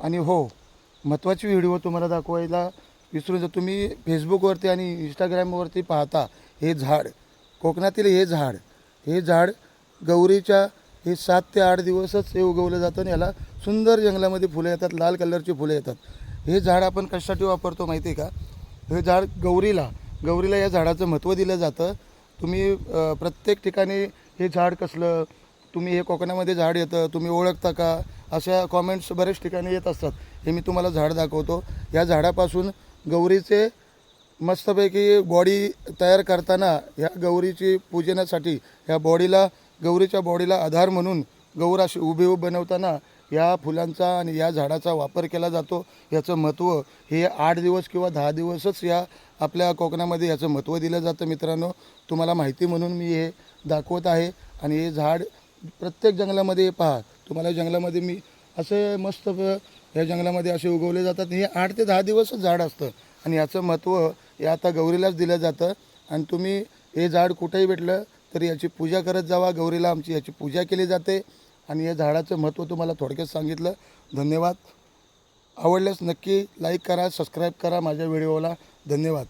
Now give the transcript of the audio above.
आणि हो, महत्त्वाची व्हिडिओ तुम्हाला दाखवायला विसरून जा. तुम्ही फेसबुकवरती आणि इंस्टाग्रामवरती पाहता हे झाड, कोकणातील हे झाड गौरीच्या हे 7 ते 8 दिवसच हे उगवलं जातं आणि याला सुंदर जंगलामध्ये फुलं येतात, लाल कलरची फुलं येतात. हे झाड आपण कशासाठी वापरतो माहिती आहे का? हे झाड गौरीला या झाडाचं महत्त्व दिलं जातं. तुम्ही प्रत्येक ठिकाणी हे झाड कसलं, तुम्ही हे कोकणामध्ये झाड येतं, तुम्ही ओळखता का, अशा कॉमेंट्स बरेच ठिकाणी येत असतात. हे मी तुम्हाला झाड दाखवतो. या झाडापासून गौरीचे मस्तपैकी बॉडी तयार करताना ह्या गौरीची पूजनासाठी गौरीच्या बॉडीला आधार म्हणून गौर अशी उभी बनवताना या फुलांचा आणि या झाडाचा वापर केला जातो. याचं महत्त्व हे 8 दिवस किंवा 10 दिवसच या आपल्या कोकणामध्ये याचं महत्त्व दिलं जातं. मित्रांनो, तुम्हाला माहिती म्हणून मी हे दाखवत आहे. आणि हे झाड प्रत्येक जंगलामध्ये पहा, तुम्हाला जंगलामध्ये मी असे मस्त या जंगलामध्ये असे उगवले जातात. हे 8 ते 10 दिवसच झाड असतं आणि याचं महत्त्व हे आता गौरीलाच दिलं जातं. आणि तुम्ही हे झाड कुठेही भेटलं तरी याची पूजा करत जावा. गौरीला आमची याची पूजा केली जाते आणि या झाडाचं महत्त्व तुम्हाला थोडक्यात सांगितलं. धन्यवाद. आवडल्यास नक्की लाईक करा, सबस्क्राईब करा माझ्या व्हिडिओला. धन्यवाद.